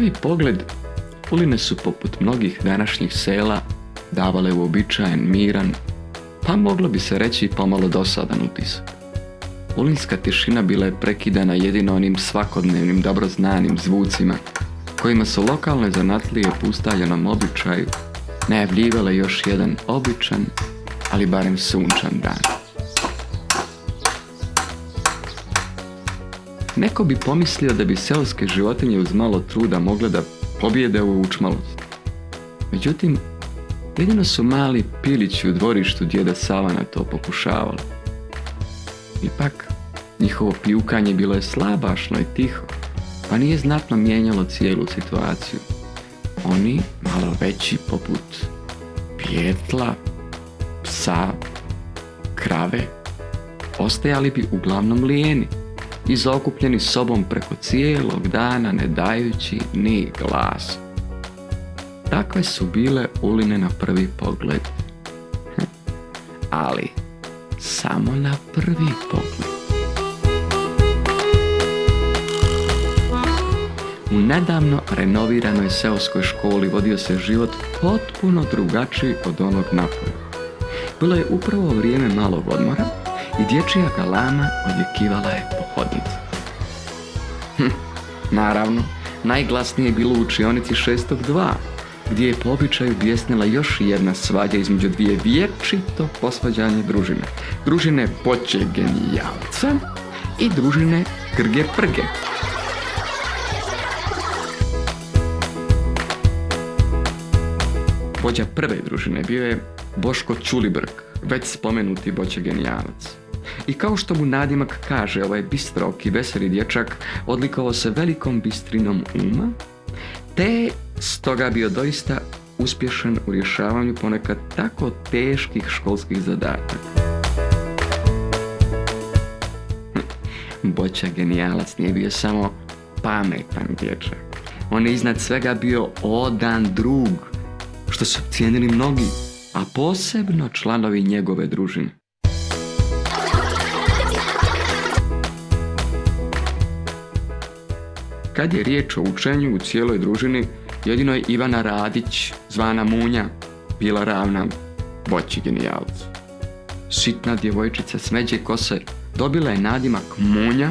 prvi pogled Uline su poput mnogih današnjih sela davale uobičajen, miran, pa moglo bi se reći pomalo dosadan utisak. Ulinska tišina bila je prekidana jedino onim svakodnevnim dobro znanim zvucima kojima su lokalne zanatlije po ustaljenom običaju najavljivale još jedan običan, ali barem sunčan dan. Neko bi pomislio da bi seoske životinje uz malo truda mogle da pobjede ovu učmalost. Međutim, jedino su mali pilići u dvorištu djeda Savana to pokušavali. Ipak, njihovo pijukanje bilo je slabašno i tiho, pa nije znatno mijenjalo cijelu situaciju. Oni, malo veći poput pijetla, psa, krave, ostajali bi uglavnom lijeni i zaokupljeni sobom preko cijelog dana ne dajući ni glas. Takve su bile Uline na prvi pogled. Ali samo na prvi pogled. U nedavno renoviranoj seoskoj školi vodio se život potpuno drugačiji od onog napolja. Bilo je upravo vrijeme malog odmora i dječja galama odjekivala je po hodnici. Naravno, najglasnije je bilo u učionici 6.2, gdje je po običaju bjesnila još jedna svađa između dvije vječito posvađane družine. Družine Boće Genijalca i družine Grge Prge. Vođa prve družine bio je Boško Čulibrk, već spomenuti Boće Genijalac. I kao što mu nadimak kaže, ovaj bistrok i veseli dječak odlikovao se velikom bistrinom uma, te stoga bio doista uspješan u rješavanju ponekad tako teških školskih zadataka. Boća Genijalac nije bio samo pametan dječak. On je iznad svega bio odan drug, što su cijenili mnogi, a posebno članovi njegove družine. Kad je riječ o učenju u cijeloj družini, jedino je Ivana Radić, zvana Munja, bila ravna Boći Genijalcu. Sitna djevojčica smeđe kose dobila je nadimak Munja,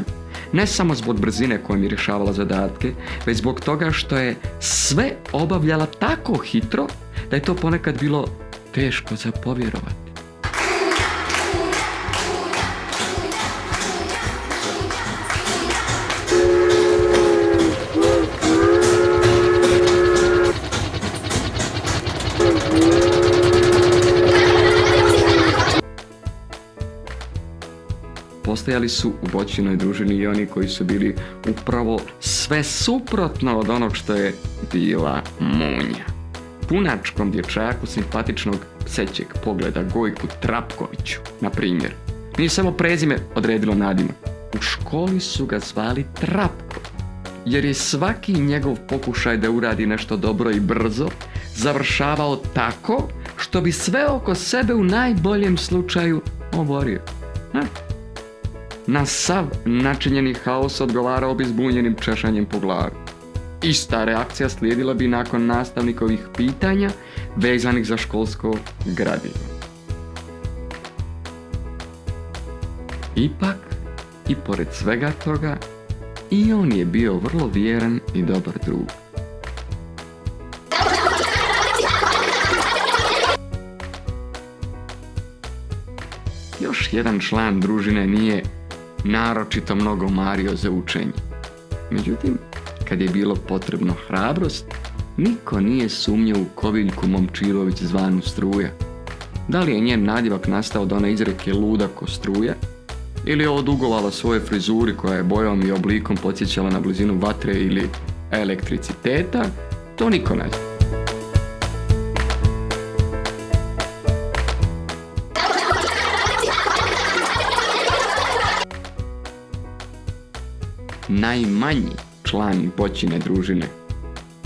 ne samo zbog brzine kojom je rješavala zadatke, već zbog toga što je sve obavljala tako hitro da je to ponekad bilo teško za povjerovati. Postojali su u Boćinoj družini i oni koji su bili upravo sve suprotno od onog što je bila Munja. Punačkom dječaku simpatičnog psećeg pogleda Gojku Trapkoviću, na primjer, nije samo prezime odredilo nadimak. U školi su ga zvali Trapko, jer je svaki njegov pokušaj da uradi nešto dobro i brzo završavao tako što bi sve oko sebe u najboljem slučaju oborio. Na sav načinjeni haos odgovarao bi zbunjenim češanjem po glavi. Ista reakcija slijedila bi nakon nastavnikovih pitanja vezanih za školsko gradivo. Ipak, i pored svega toga, i on je bio vrlo vjeran i dobar drug. Još jedan član družine nije naročito mnogo mario za učenje. Međutim, kad je bilo potrebno hrabrost, niko nije sumnjao u Koviljku Momčilović zvanu Struja. Da li je njen nadjevak nastao od one izreke luda ko struja, ili je odugovala svoje frizuri koja je bojom i oblikom podsjećala na blizinu vatre ili elektriciteta, to niko ne zna. Najmanji član Boćine družine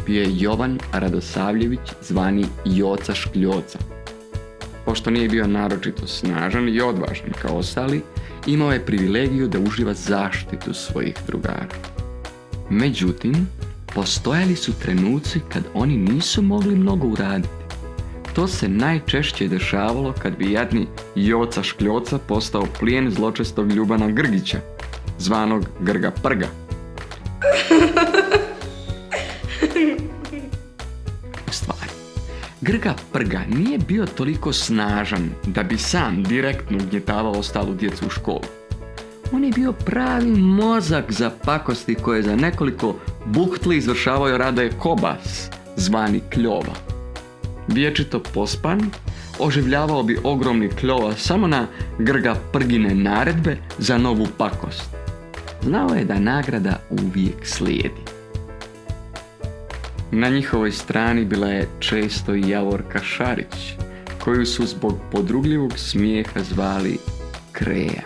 bio je Jovan Radosavljević, zvani Joca Škljoca. Pošto nije bio naročito snažan i odvažan kao ostali, imao je privilegiju da uživa zaštitu svojih drugara. Međutim, postojali su trenuci kad oni nisu mogli mnogo uraditi. To se najčešće dešavalo kad bi jadni Joca Škljoca postao plijen zločestog Ljubana Grgića, zvanog Grga Prga. U stvari, Grga Prga nije bio toliko snažan da bi sam direktno ugnjetavao ostalu djecu u školu. On je bio pravi mozak za pakosti koje za nekoliko buhtli izvršavao Radoje Kobas, zvani Kljova. Vječito pospan, oživljavao bi ogromni Kljova samo na Grga Prgine naredbe za novu pakost. Znao je da nagrada uvijek slijedi. Na njihovoj strani bila je često i Javorka Šarić, koju su zbog podrugljivog smijeha zvali Kreja.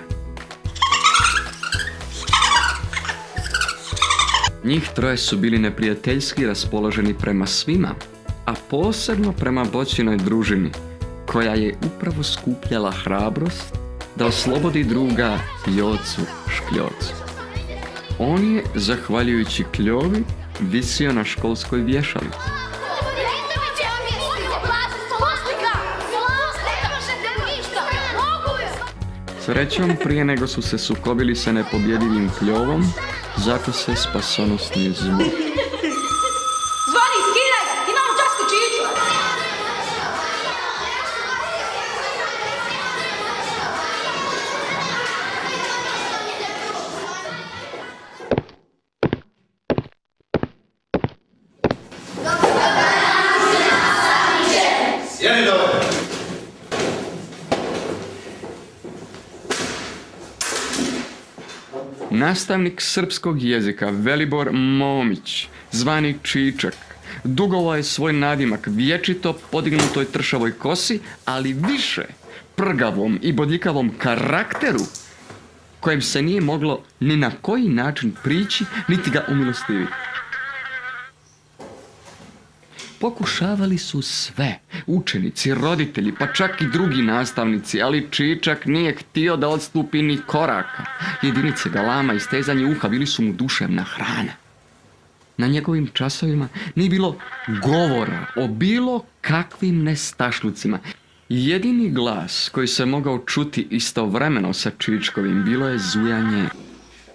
Njih troje su bili neprijateljski raspoloženi prema svima, a posebno prema Boćinoj družini, koja je upravo skupljala hrabrost da oslobodi druga Jocu Škljocu. On je, zahvaljujući Kljovi, visio na školskoj vješalici. Srećom, prije nego su se sukobili sa nepobjedivim Kljovom, zato se spasonosni zvuk. Zvoni, skidaj! Imamo časku čiču! Sjedi dobro! Nastavnik srpskog jezika Velibor Momić, zvani Čičak, dugovao je svoj nadimak vječito podignutoj tršavoj kosi, ali više prgavom i bodljikavom karakteru, kojem se nije moglo ni na koji način prići, niti ga umilostiviti. Pokušavali su sve, učenici, roditelji, pa čak i drugi nastavnici, ali Čičak nije htio da odstupi ni koraka. Jedinice galama i stezanje uha bili su mu duševna hrana. Na njegovim časovima nije bilo govora o bilo kakvim nestašlucima. Jedini glas koji se mogao čuti istovremeno sa Čičkovim bilo je zujanje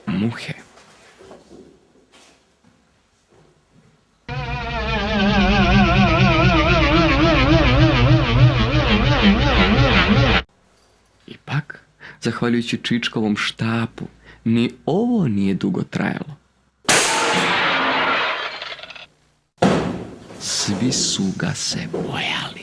muhe. Ipak, zahvaljujući Čičkovom štapu, ni ovo nije dugo trajalo. Svi su ga se bojali.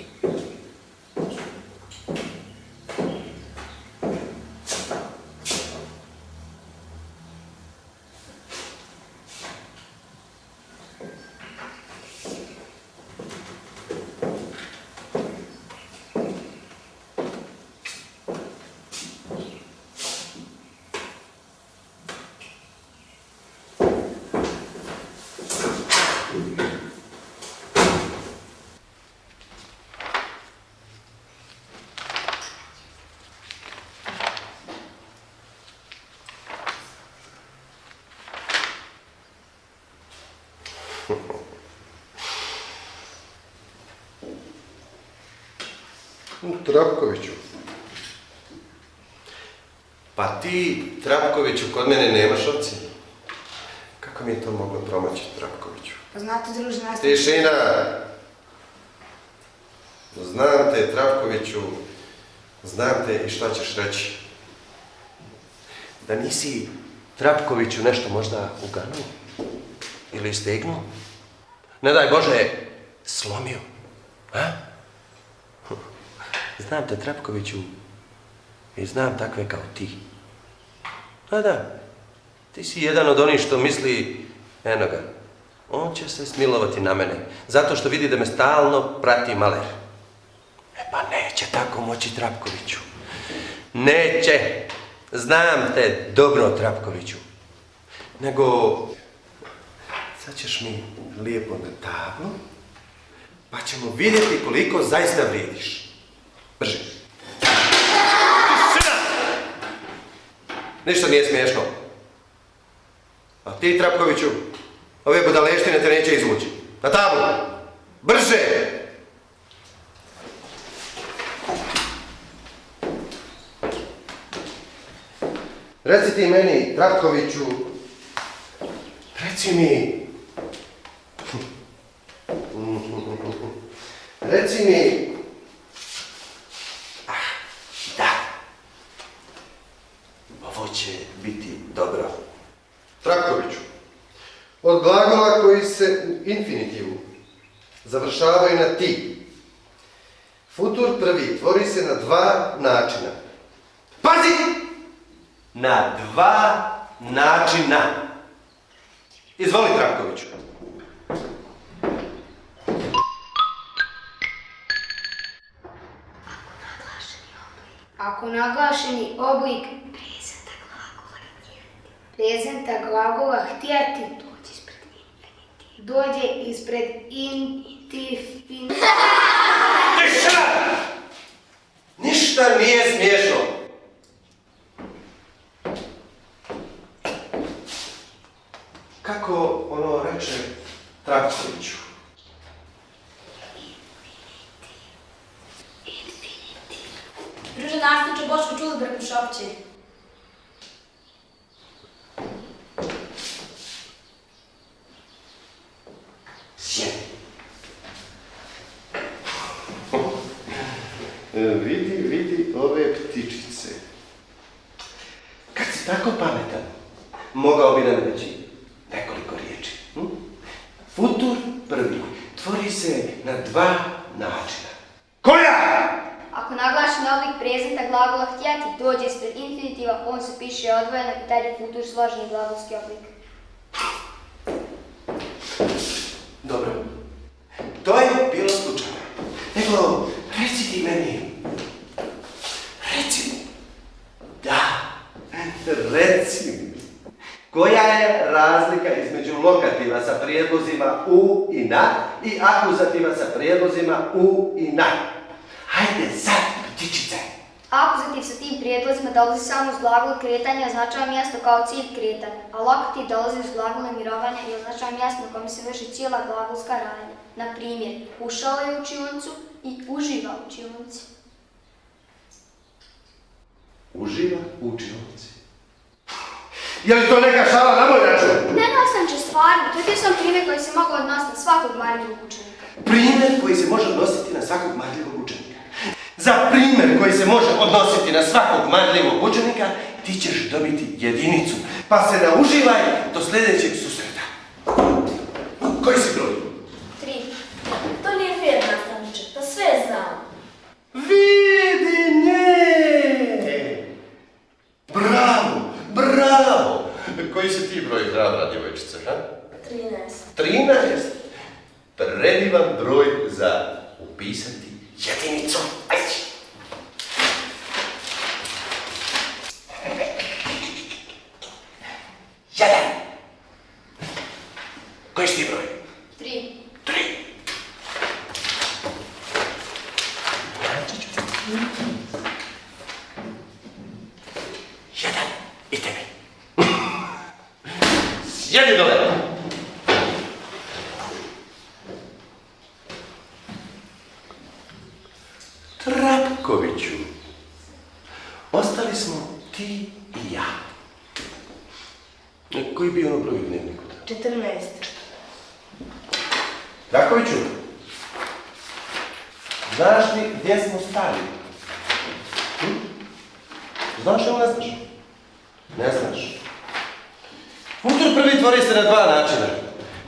Trapkoviću. Pa ti, Trapkoviću, kod mene nemaš ocjene. Kako mi je to moglo promaći, Trapkoviću? Pa znate, druže, nastavniče... Tišina! Znam te, Trapkoviću, znam te i šta ćeš reći. Da nisi, Trapkoviću, nešto možda uganuo? Ili stegnuo? Ne daj Bože, slomio. A? Znam te, Trapkoviću, i znam takve kao ti. Da, ti si jedan od onih što misli, eno ga, on će se smilovati na mene, zato što vidi da me stalno prati maler. E pa neće tako moći, Trapkoviću. Neće. Znam te dobro, Trapkoviću. Nego, sad ćeš mi lijepo na tablu, pa ćemo vidjeti koliko zaista vrijediš. Brži. Tišina! Ništa nije smiješno. A ti, Trapkoviću, Ove budaleštine te neće izvući. Na tablu! Brže! Reci ti meni, Tratkoviću, reci mi... Reci mi... Da. Ovo će biti dobro. Tratkoviću, od glagola koji se u infinitivu završavaju na ti, futur prvi tvori se na dva načina. Pazi! Na dva načina. Izvoli, Tratkoviću. Ako naglašeni oblik prezenta glagola htjeti dođe ispred infinitiva. Ništa nije smiješno. Kako ono reče Tratkoviću? Druže nastavče, Boško Čulibrk u šopće. Vidi ove ptičice. Kad si tako pametan, mogao bi nam reći nekoliko riječi. Futur prvi tvori se na dva načina. Koja? Ako naglašeni oblik prezenta glagola htjeti dođe ispred infinitiva, on se piše odvojeno i taj je futur složeni glagolski oblik. Dobro. To je bilo slučajno. Nego, reci ti meni. Reci mi. Da. Reci mi. Koja je razlika između lokativa sa prijedlozima u i na i akuzativa sa prijedlozima u i na? Hajde sad, ptičice. Akuzativ sa tim prijedlozima dolazi samo uz glagol kretanja i označava mjesto kao cilj kretanja, a lokativ dolazi uz glagol mirovanja i označava mjesto na kojem se vrši cijela glagolska radnja. Na primjer, ušao je u učionicu i uživa u učionici. Uživa u učionici. Je li to neka šala na moj račun? Ne nastavniče, stvarno, to je sam primjer koji se mogu odnositi na svakog marljivog učenika. Primjer koji se može odnositi na svakog marljivog učenika. Za primjer koji se može odnositi na svakog marljivog učenika, ti ćeš dobiti jedinicu. Pa se nauživaj do sljedećeg susreta. Koji si broj? 3. To nije fair, nastavniče, to sve znam. Vidi nje! Bravo, bravo! Koji si ti broj hrabra, djevojčice, ha? 13. 13? Predivan broj za upisati jedinicu. Ajde! Jedan! Koji si ti broj? 3. 3! Jedan i tebi. Sjedi dole! Tratkoviću, ostali smo ti i ja. Koji bi ono broj u dnevniku? 14. Tratkoviću, znaš li gdje smo stali? Znaš ili ne znaš? Ne znaš. Futur prvi tvori se na dva načina.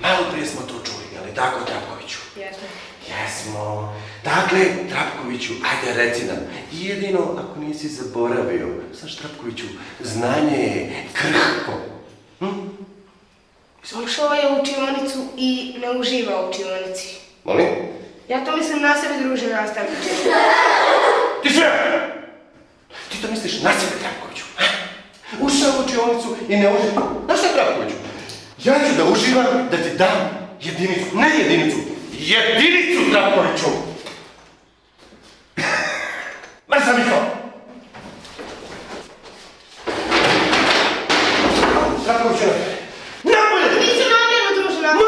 Malo prije smo to čuli, ali tako, Tratkoviću? Jesmo. Jesmo. Dakle, Tratkoviću, ajde reci nam, jedino ako nisi zaboravio, znaš, Tratkoviću, znanje je krhko. Ušao je u učionicu i ne uživa u učionici. Molim? Ja to mislim na sebe, druže nastavniče. Ti sve! Ti to misliš na sebe, Tratkoviću? Ušao u učionicu i ne uživa. Znaš šta, Tratkoviću? Ja ću da uživam, da ti dam jedinicu. Ne jedinicu, jedinicu, Tratkoviću! Mrza mi to! Tratkoviću, napolje! Nisam namjerno, druže nastavniče.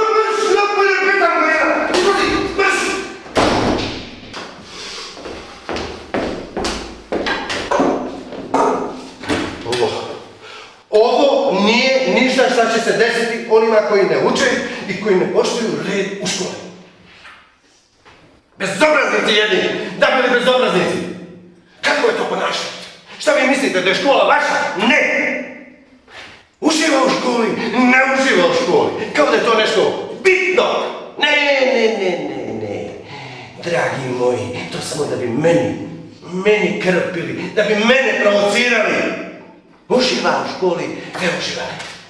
se desiti onima koji ne uče i koji ne poštuju red u školi. Bezobraznici jedni, da bili bezobraznici. Kako je to ponašanje? Šta vi mislite, da je škola vaša? Ne! Uživa u školi, ne uživa u školi. Kao da je to nešto bitno. Ne. Dragi moji, to samo da bi meni krpili, da bi mene provocirali. Uživa u školi, ne uživa.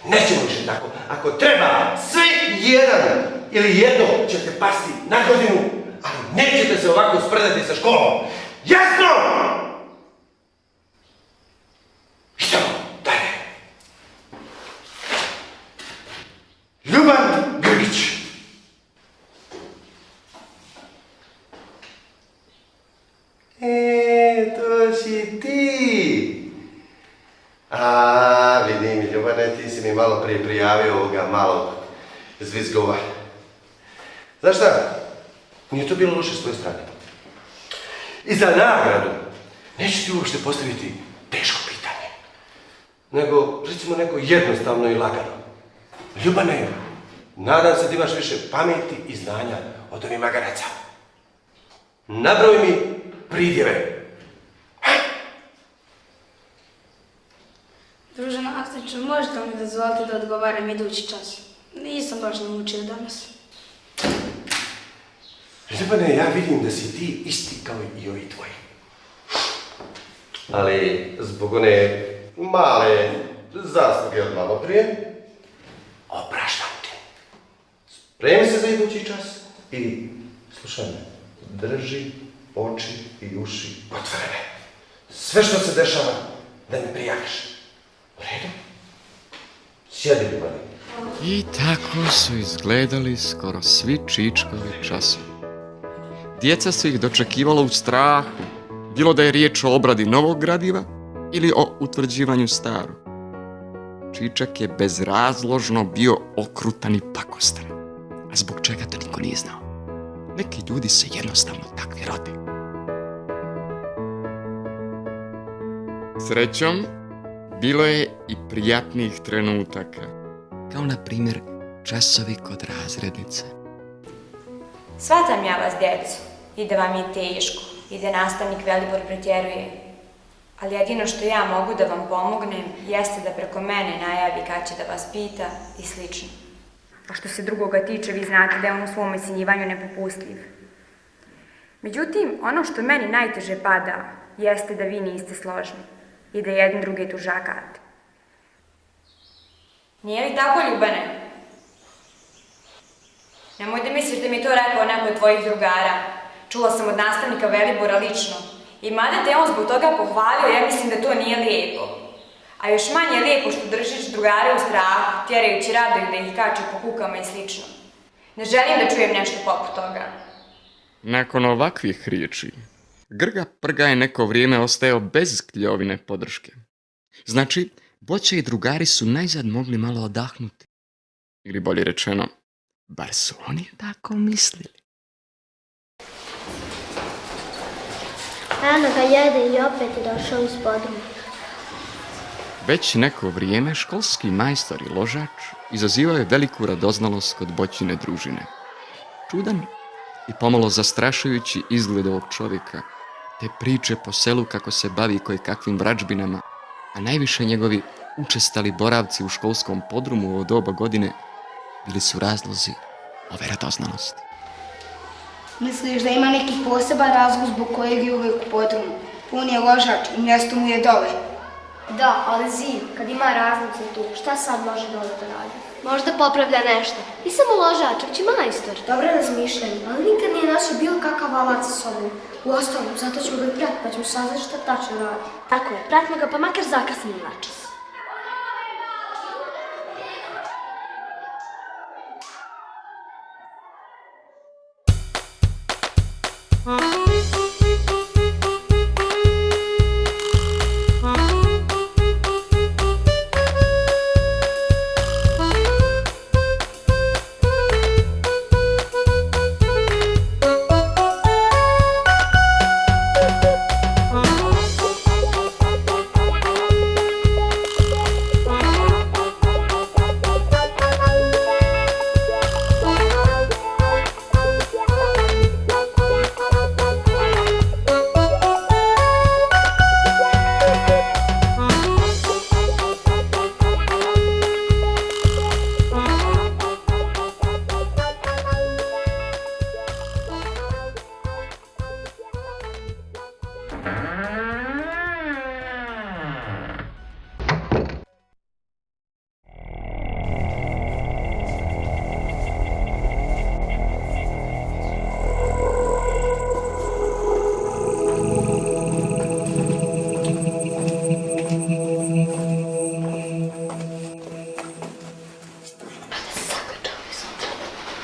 Nećemo više tako. Ako treba, svi jedan ili jedno ćete pasti na godinu, ali nećete se ovako sprdati sa školom. Jasno! Idemo dalje. Ljuban Grgić. To si ti. Vidim, Ljubane, ti si mi malo prije prijavio ovoga malog zvizgova. Znaš šta? Nije to bilo loše s tvoje strane. I za nagradu neću ti uopšte postaviti teško pitanje. Nego, recimo, neko jednostavno i lagano. Ljubane, nadam se da imaš više pameti i znanja od ovih magaraca. Nabroj mi pridjeve. Druže Nastavniče, možete li mi dozvoliti da odgovaram idući čas? Nisam baš naučio danas. Ljubane, ja vidim da si ti isti kao i ovi tvoji. Ali zbog one male zasluge od malo prije, opraštam te. Spremi se za idući čas i slušaj me, drži oči i uši otvorene. Sve što se dešava, da mi prijaviš. U redu? Sjedi, Ljubane. I tako su izgledali skoro svi Čičkovi časovi. Djeca su ih dočekivala u strahu, bilo da je riječ o obradi novog gradiva ili o utvrđivanju starog. Čičak je bezrazložno bio okrutan i pakostan, a zbog čega to niko nije znao. Neki ljudi se jednostavno takvi rode. Srećom, bilo je i prijatnijih trenutaka, kao na primjer časovi kod razrednice. Shvatam ja vas, djeco, i da vam je teško, i da nastavnik Velibor pretjeruje. Ali jedino što ja mogu da vam pomognem, jeste da preko mene najavi kad će da vas pita i slično. A što se drugoga tiče, vi znate da je on u svom ocjenjivanju nepopustljiv. Međutim, ono što meni najteže pada, jeste da vi niste složni i da jedni druge tužakate. Nije li tako, Ljubane? Nemoj da misliš da mi je to rekao neko od tvojih drugara. Čula sam od nastavnika Velibora lično. I mada te on zbog toga pohvalio, ja mislim da to nije lijepo. A još manje je lijepo što držiš drugare u strahu, tjerajući Radoju da ih kače po kukama i slično. Ne želim da čujem nešto poput toga. Nakon ovakvih riječi, Grga Prga je neko vrijeme ostajao bez Kljovine podrške. Znači, Boća i drugari su najzad mogli malo odahnuti. Ili bolje rečeno, bar su oni tako mislili. Eno ga jede i opet je došao iz podruma. Već neko vrijeme školski majstor i ložač izazivao je veliku radoznalost kod Boćine družine. Čudan i pomalo zastrašujući izgled ovog čovjeka, te priče po selu kako se bavi kojekakvim vrađbinama, a najviše njegovi učestali boravci u školskom podrumu u doba godine bili su razlozi ove radoznalosti. Misliš da ima neki poseban razlog zbog kojeg je uvijek u podrumu? On je ložač i mjesto mu je dole. Da, ali zim, kad ima razlog za tu, šta sad može dole da radi? Možda popravlja nešto. I samo ložač, već i majstor. Dobro razmišljanje, ali nikad nije nosio bilo kakav alat sa sobom. Uostalom, zato ćemo ga i pratiti, pa ćemo saznati šta tačno radi. Tako je, pratimo ga pa makar zakasnimo na čas.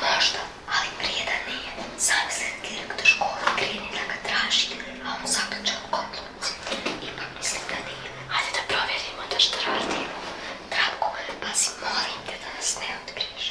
Možda, ali vrijedan nije. Zamisli direktor škole krene da ga traži, a on zaključao kotlovci. Ipak mislim da nije. Hajde da provjerimo da što radimo. Travko, pazi, molim te da nas ne otkriješ.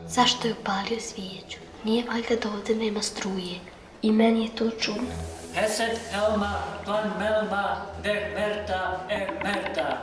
Zašto je upalio svijeću? Nije valjda da ovdje nema struje. I meni je to čudno. Hesed Elma, Plan Melma, Der Merta, Merta.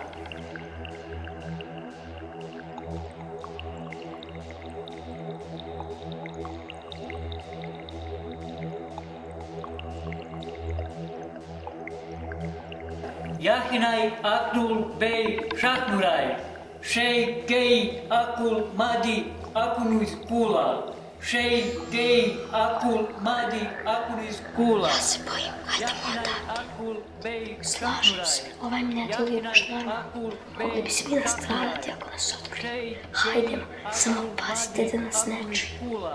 Yahinai Aknul Bey Šatnuraj, Šej Gej Akul Madi Akunuiz Kula, Šej Gej Akul Madi Akunuiz Kula. Ja se bojim, hajde odavde. Slažem se, ovaj mi ne djeluje baš normalno. Mogli bi svi da stradati ako nas otkriju. Hajdemo, samo pazite da nas ne čuju.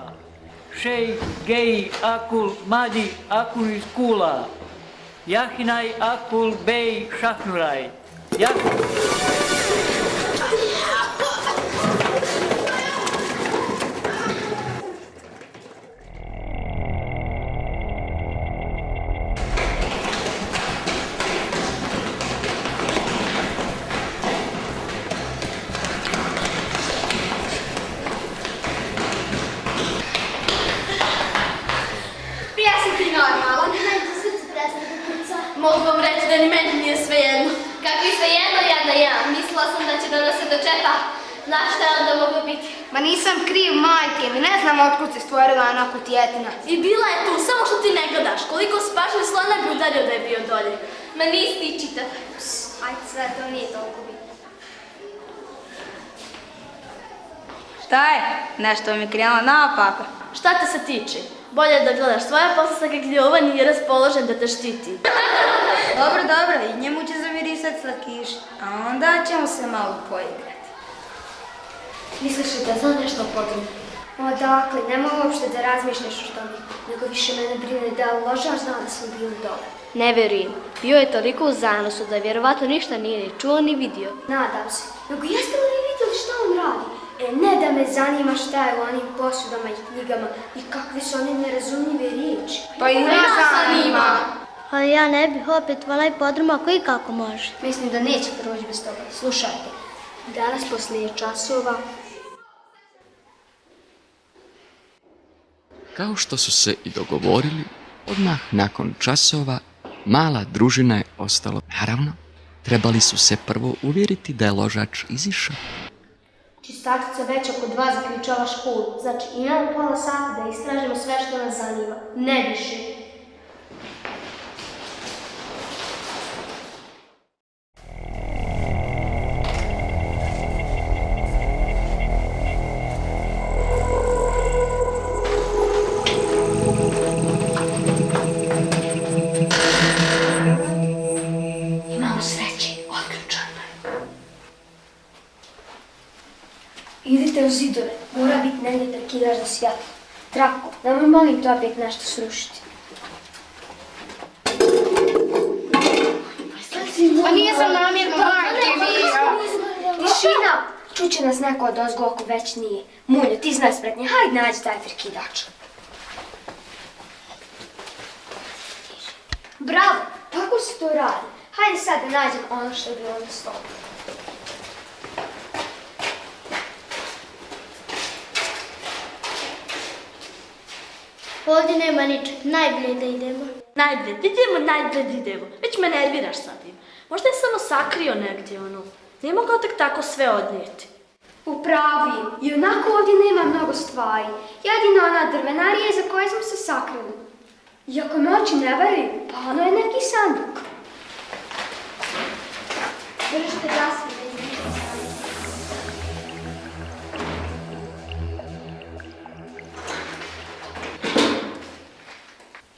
Šej Gej Akul Madi Akunuiz Kula, Yahinai Akul Bey Šatnuraj. Mogu vam reći da ni meni nije svejedno. Kakvi svejedno, jadna ja. Mislila sam da će da nas se dočepa. Znaš šta je onda moglo biti? Ma nisam kriv, majke mi, ne znam otkud se stvorila ona kutjetina. I bila je tu, samo što ti ne gledaš. Koliko spašli slona bi udario da je bio dolje. Ma nisi ti čitav. Ajde sve, to nije toliko bitno. Šta je? Nešto mi je krenula naopako. Šta te se tiče? Bolje je da gledaš svoja poslasaka gdje ovaj nije raspoložen da te štiti. Dobro, i njemu će zamirisat slatkiš, a onda ćemo se malo poigrati. Misliš li da zna nešto o podrumu? Odakle, nemoj uopšte da razmišljaš o tome, nego više mene brine da ložaš znao da smo bili dole. Ne vjerujem. Bio je toliko u zanosu da vjerovatno ništa nije ni čuo ni vidio. Nadam se. Nego jeste li vidjeli šta on radi? Ne da me zanima šta je u onim posudama i knjigama i kakve su one nerazumljive riječi. Pa i nas zanima. Ali ja ne bih opet onaj podrum ako i kako može. Mislim da neće proći bez toga. Slušajte, danas poslije časova... Kao što su se i dogovorili, odmah nakon časova mala družina je ostala. Naravno, trebali su se prvo uvjeriti da je ložač izišao. Čistakica već oko 2 zaključava školu, znači imamo pola sata da istražimo sve što nas zanima. Ne više. Imamo sreće, otključano je. Idite u zidove, mora biti negdje prekidač za svjetlo. Travko, nemoj molim to opet nešto srušiti. Pa nisam namjerno, majke mi. Tišina! Čuće nas neko od ozgo ako već nije. Munjo, ti znaš spretnije, hajde nađi taj prekidač. Bravo, tako se to radi. Hajde sad da nađem ono što je bilo na stolu. Ovdje nema ničeg, najbolje da idemo. Najbolje idemo. Već me nerviraš sa tim. Možda je samo sakrio negdje, Nije mogao tek tako sve odnijeti. U pravu je. I onako ovdje nema mnogo stvari. Jedino ona drvenarija za koje smo se sakrili. I ako me oči ne varaju, pa ono je neki sanduk. Držite zasvijete.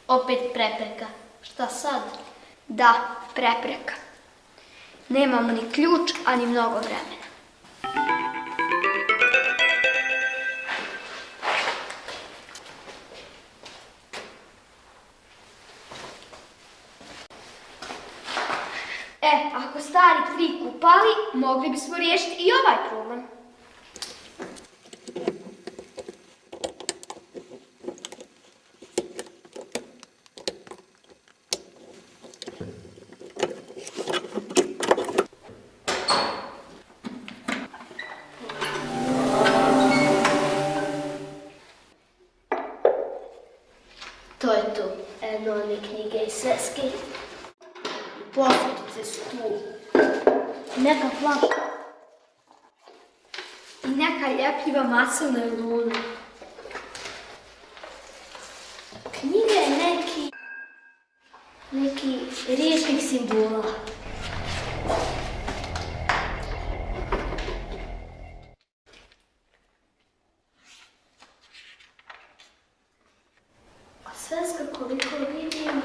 Opet prepreka. Šta sad? Da, prepreka. Nemamo ni ključ, ani mnogo vremena. Ako stari trik upali, mogli bismo riješiti i ovaj problem. To je to. Eno one knjige i sveske. Posudice su tu. Neka flaša. I neka ljepljiva masovna runa. Knjiga je neki riječnih simbola. A sveska koliko vidim...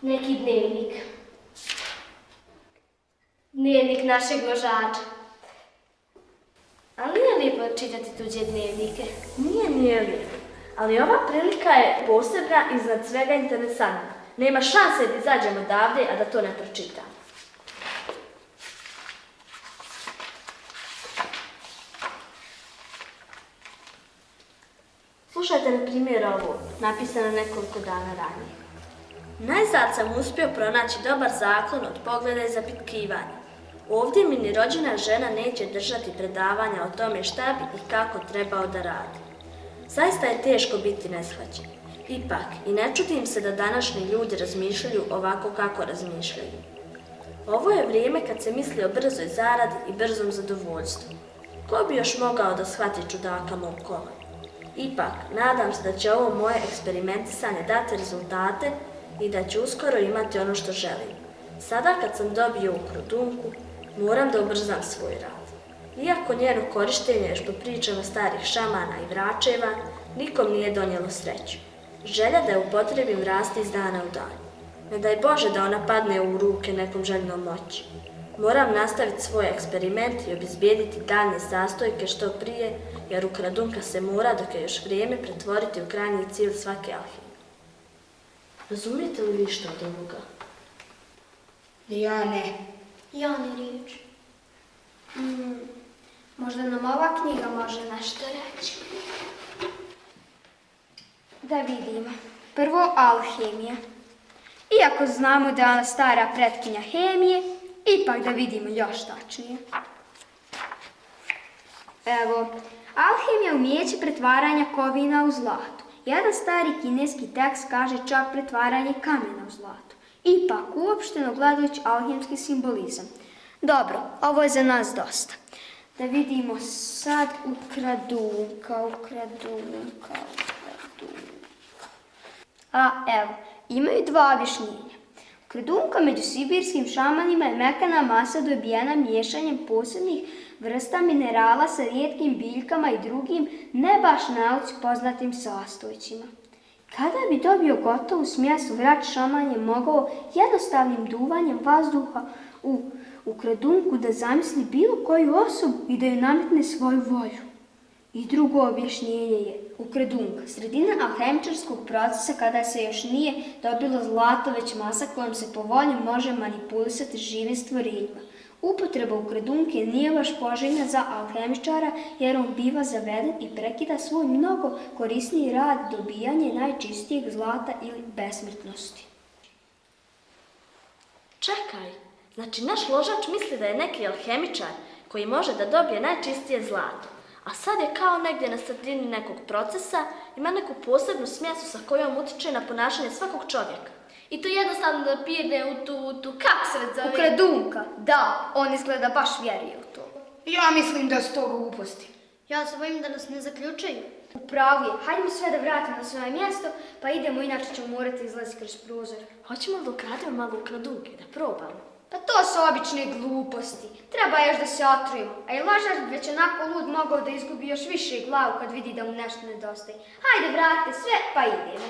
Neki dnevnik. Dnevnik našeg vožača. Ali nije lijepo čitati tuđe dnevnike. Nije lijepo. Ali ova prilika je posebna i iznad svega interesantna. Nema šanse da izađemo odavde, a da to ne pročitam. Slušajte na primjer ovo, napisano nekoliko dana ranije. Najzad sam uspio pronaći dobar zaklon od pogleda i zapitkivanja. Ovdje mi ni rođena žena neće držati predavanja o tome šta bi i kako trebao da radi. Zaista je teško biti neshvaćen. Ipak, i ne čudim se da današnji ljudi razmišljaju ovako kako razmišljaju. Ovo je vrijeme kad se misli o brzoj zaradi i brzom zadovoljstvu. Ko bi još mogao da shvati čudaka mog kola? Ipak, nadam se da će ovo moje eksperimentisanje dati rezultate i da ću uskoro imati ono što želim. Sada kad sam dobio ovu krudunku, moram da ubrzam svoj rad. Iako njeno korištenje još po pričama starih šamana i vračeva, nikom nije donijelo sreću. Želja da je upotrebim rasti iz dana u dan. Ne daj Bože da ona padne u ruke nekom željnom moći. Moram nastaviti svoj eksperiment i obezbijediti daljnje sastojke što prije, jer ukradunka se mora, dok je još vrijeme, pretvoriti u krajnji cilj svake alhimije. Razumijete li vi što od ovoga? Ja ne. Ja ni riječ. Možda nam ova knjiga može nešto reći. Da vidimo. Prvo, alhemija. Iako znamo da je ona stara pretkinja hemije, ipak da vidimo još tačnije. Evo, alhemija je umijeće pretvaranja kovina u zlato. Jedan stari kineski tekst kaže čak pretvaranje kamena u zlato. Ipak, uopšteno gledajući alhemski simbolizam. Dobro, ovo je za nas dosta. Da vidimo sad ukradunka. A, evo, imaju dva objašnjenja. Ukradunka među sibirskim šamanima je mekana masa dobijena miješanjem posebnih vrsta minerala sa rijetkim biljkama i drugim, ne baš nauci poznatim sastojcima. Kada bi dobio gotovu smjesu, vrač šaman je mogao jednostavnim duvanjem vazduha u ukradunku da zamisli bilo koju osobu i da joj nametne svoju volju. I drugo objašnjenje je ukradunka, sredina alhemičarskog procesa kada se još nije dobilo zlato, već masa kojom se po volji može manipulisati živim stvorenjima. Upotreba ukradunke nije baš poželjna za alhemičara jer on biva zaveden i prekida svoj mnogo korisniji rad dobijanje najčistijeg zlata ili besmrtnosti. Čekaj, znači naš ložač misli da je neki alhemičar koji može da dobije najčistije zlato, a sad je kao negdje na sredini nekog procesa, ima neku posebnu smjesu sa kojom utiče na ponašanje svakog čovjeka. I to jednostavno da pirne u tu kako se već zove? Ukradunka, da, on izgleda baš vjeruje u to. Ja mislim da su to gluposti. Ja se bojim da nas ne zaključaju. U pravu je, hajdemo sve da vratimo na svoje mjesto, pa idemo, inače ćemo morati izlaziti kroz prozor. Hoćemo da ukrademo malo ukradunke, da probamo. Pa to su obične gluposti. Treba još da se otrujemo. A i lažar već onako lud mogao da izgubi još više glavu kad vidi da mu nešto nedostaje. Hajde, vratite sve, pa idemo.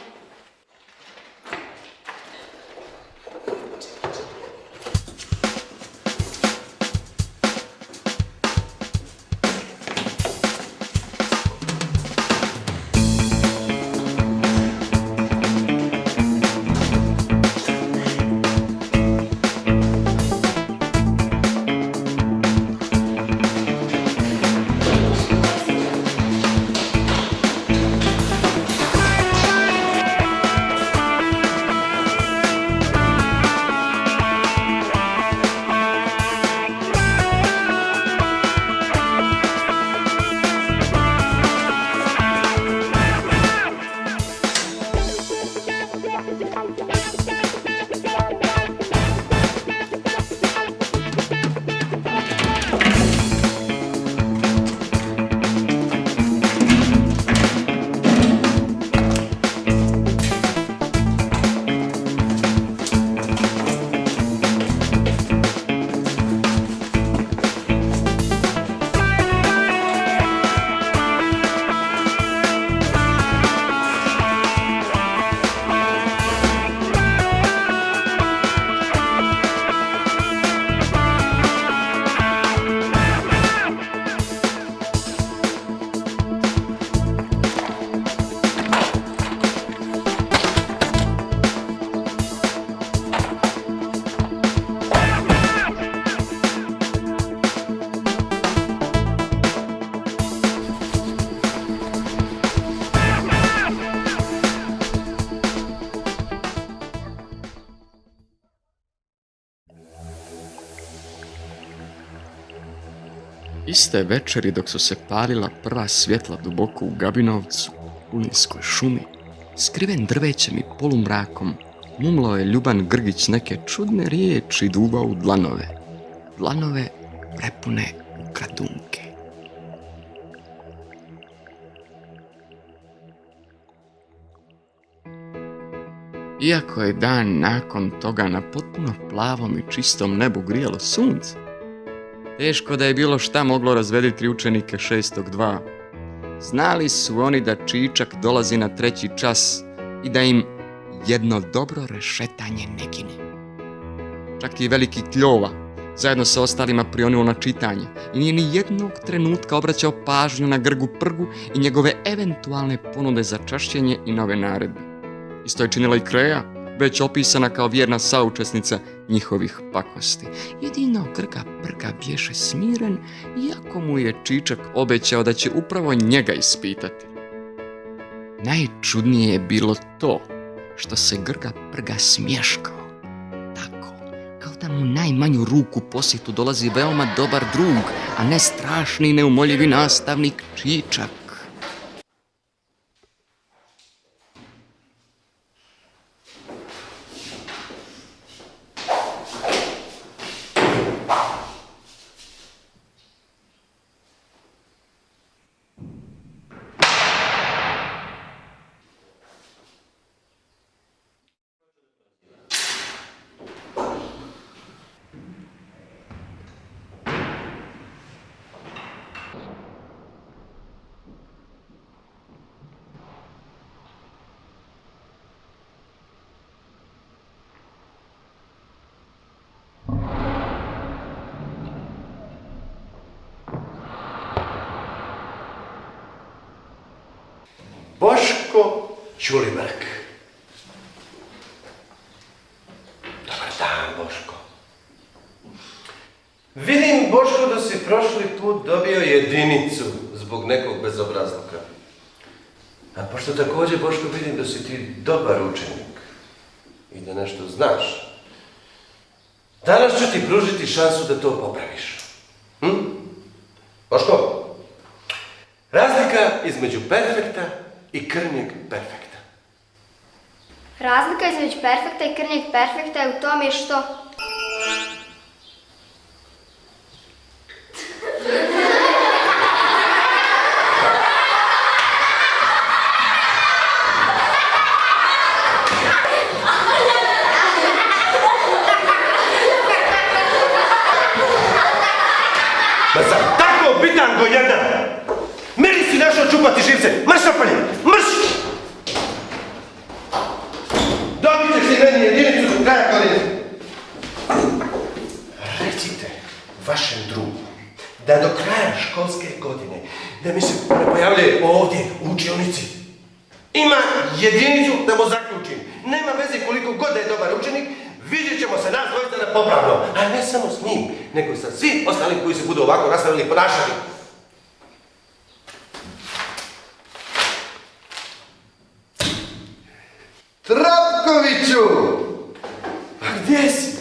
Iste večeri dok su se palila prva svjetla duboko u Gabinovcu, u niskoj šumi, skriven drvećem i polumrakom, mumlao je Ljuban Grgić neke čudne riječi duva u dlanove. Dlanove prepune ukradunke. Iako je dan nakon toga na potpuno plavom i čistom nebu grijalo sunce, teško da je bilo šta moglo razvediti učenike 6.2. Znali su oni da Čičak dolazi na 3. čas i da im jedno dobro rešetanje ne gine. Čak i veliki Kljova, zajedno sa ostalima prionuo na čitanje i nije ni jednog trenutka obraćao pažnju na Grgu Prgu i njegove eventualne ponude za čašćenje i nove naredbe. Isto je činila i Kreja, već opisana kao vjerna saučesnica njihovih pakosti. Jedino Grga Prga bješe smiren, iako mu je Čičak obećao da će upravo njega ispitati. Najčudnije je bilo to što se Grga Prga smješkao. Tako, kao da mu najmanju ruku posjetu dolazi veoma dobar drug, a ne strašni i neumoljivi nastavnik Čičak. Boško Ćulibrk. Dobar dan, Boško. Vidim, Boško, da si prošli put dobio jedinicu zbog nekog bezobrazluka. A pošto također, Boško, vidim da si ti dobar učenik i da nešto znaš, danas ću ti pružiti šansu da to popraviš. Boško, razlika između perfekta i krnjeg perfekta. Razlika između perfekta i krnjeg perfekta je u tome što... Ma sam tako bitango jedna! Meni si našao čupati živce! Marš napolje! Marš! Dobit ćeš ti meni jedinicu do kraja godine. Recite vašem drugu da do kraja školske godine da mi se ne pojavljuje ovdje u učionici. Ima jedinicu da mu zaključim. Nema veze koliko god da je dobar učenik, vidjet ćemo se nas dvojica na popravno. A ne samo s njim, nego i sa svim ostalim koji se budu ovako nastavili ponašati. Trapkoviću! A gdje si?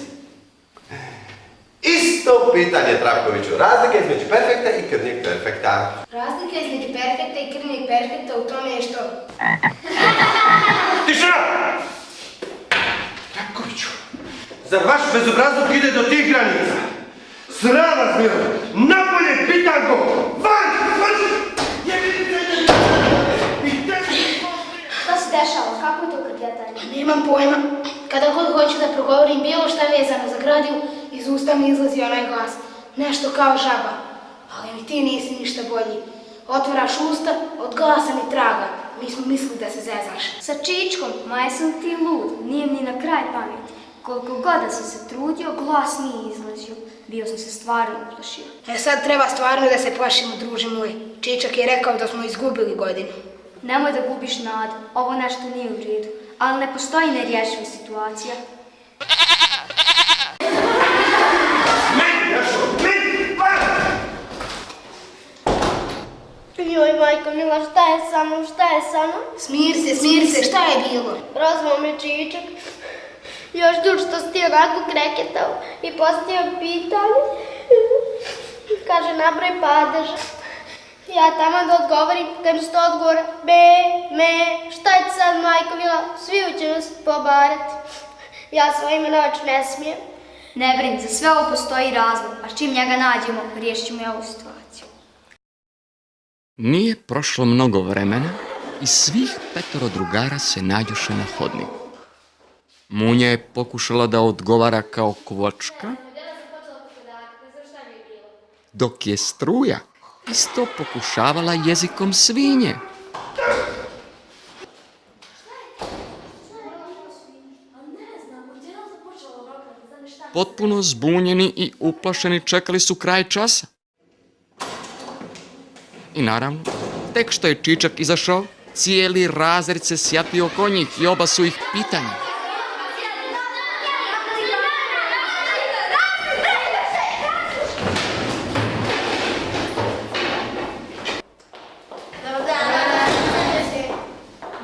Isto pitanje, Trapkoviću. Razlika između perfekta i krnjeg perfekta. Razlika između perfekta i krnjeg perfekta u tome je što... Tišina! Trapkoviću, zar vaš bezobrazluk ide do tih granica? Sram vas bilo! Napolje, pitanko! Van! Van! Šta se dešava? Kako je to krketanje? Nemam pojma. Kada god hoću da progovorim bilo šta vezano za gradivu, iz usta mi izlazi onaj glas. Nešto kao žaba. Ali ni ti nisi ništa bolji. Otvaraš usta, od glasa ni traga. Mi smo mislili da se zezaš. Sa Čičkom, ma jesam ti lud, nije mi na kraj pameti. Koliko god da sam se trudio, glas nije izlazio. Bio sam se stvarno uplašio. Sad treba stvarno da se plašimo, druže moj. Čičak je rekao da smo izgubili godinu. Nemoj da gubiš nadu, ovo nešto nije u redu, ali ne postoji nerješiva situacija. Joj, majko mila, šta je sa mnom, šta je sa mnom? Smir se, šta je bilo? Prozvao me Čičak. Još duž što si ti onako kreketao i postavio pitanje. Kaže, nabroj padeža. Ja tamo da odgovorim, kad mi sto odgovora, šta je ti sad, majko mila, svi će nas pobarati. Ja svojime noć ne smijem. Ne brini, za sve ovo postoji razlog, a čim njega nađemo, riješit ćemo i ovu situaciju. Nije prošlo mnogo vremena i svih 5 drugara se nađoše na hodniku. Munja je pokušala da odgovara kao kvočka, dok je Struja isto pokušavala jezikom svinje. Potpuno zbunjeni i uplašeni čekali su kraj časa. I naravno, tek što je Čičak izašao, cijeli razred se sjatio oko njih i oba su ih pitanja.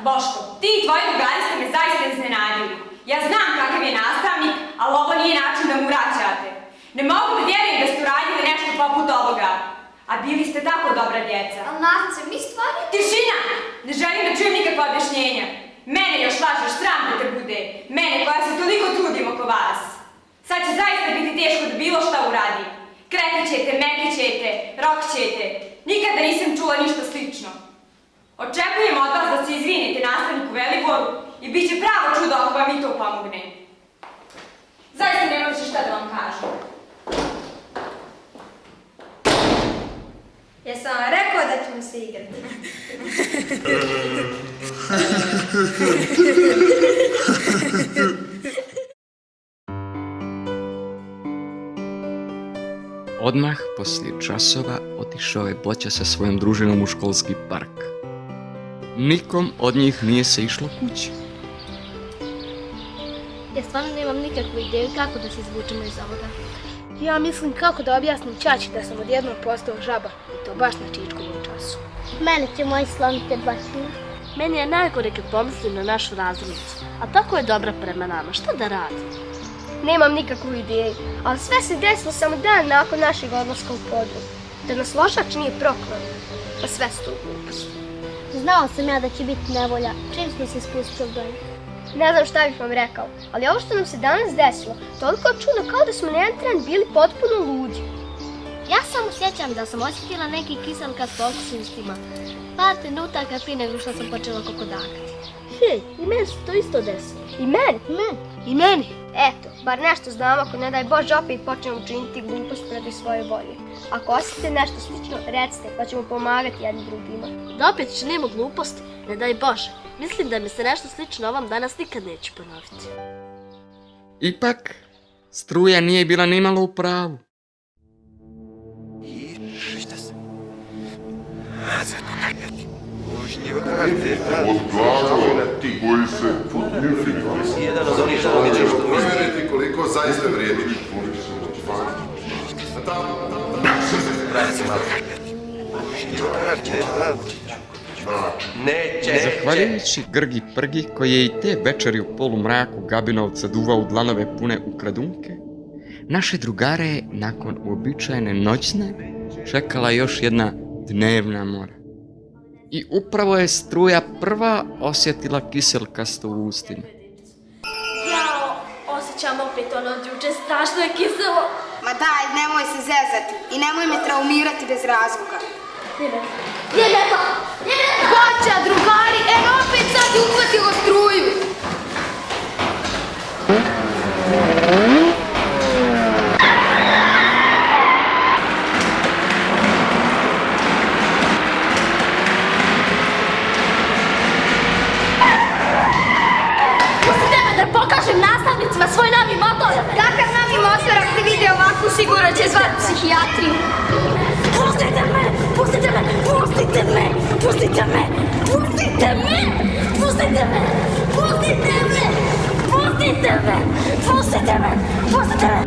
Boško, ti i tvoji drugari ste me zaista iznenadili. Ja znam kakav je nastavnik, ali ovo nije način da mu vraćate. Ne mogu da vjerujem da ste uradili nešto poput ovoga. A bili ste tako dobra djeca. Ali nastavnice, mi stvarno... Tišina! Ne želim da čujem nikakva objašnjenja. Mene još lažeš, sram da te bude. Mene koja se toliko trudim oko vas. Sad će zaista biti teško da bilo šta uradim. Kretećete, mekićete, rokćete. Nikada nisam čula ništa slično. Očekujem od vas da se izvinite nastavniku Veliboru i bit će pravo čudo ako vam i to pomogne. Zaista nema više šta da vam kažem. Jesam vam rekao da ćemo se igrati. Odmah poslije časova otišao je Boća sa svojom družinom u školski park. Nikom od njih nije se išlo kući. Ja stvarno nemam nikakvu ideju kako da se izvučemo iz ovoga. Ja mislim kako da objasnim ćaći da sam odjednom postao žaba i to baš na čičkovom času. Mene će moji slomite bačine. Meni je najgore kad pomislim na našu razrednicu. A tako je dobra prema nama. Šta da radi? Nemam nikakvu ideju, ali sve se desilo samo dan nakon našeg odlaska u podrum. Da nas ložač nije proklao, pa sve su to gluposti. Znao sam ja da će biti nevolja, čim smo se spustili dolje. Ne znam šta bih vam rekao, ali ovo što nam se danas desilo, toliko je čudno kao da smo na jedan tren bili potpuno ludi. Ja samo sjećam da sam osjetila neki kiselkast okus u ustima. Par trenutaka prije nego što sam počela kokodakati. Hej, i meni se to isto desilo. I meni? I meni? Eto, bar nešto znamo ako ne daj Bože opet počnemo činiti glupost protiv svoje volje. Ako osjetite nešto slično, recite pa ćemo pomagati jednim drugima. Da opet činimo gluposti, ne daj Bože. Mislim da mi se nešto slično ovom danas nikad neće ponoviti. Ipak, struja nije bila nimalo u pravu. Jedan od onih što misli. Provjeriti koliko zaista vrijedi. Zahvaljujući Grgi Prgi, koji je i te večeri u polumraku Gabinovca duvao u dlanove pune ukradunke, naše drugare je nakon uobičajene noćne čekala još jedna dnevna mora. I upravo je struja prva osjetila kiselkasto u ustima. Jao, osjećam opet ono od juče, strašno je kiselo. Ma daj, nemoj se zezati i nemoj me traumirati bez razloga. Bača, drugari, opet sad je uhvatilo struju. Pustite me da pokažem nastavnicima svoj novi motor. Kakav novi motor, ako te vide ovako, sigurno će zvati psihijatriju. Pustite me! Pustite me! Pustite me! Pustite me! Pustite me! Pustite me! Pustite me! Pustite me! Pustite me! Pustite me!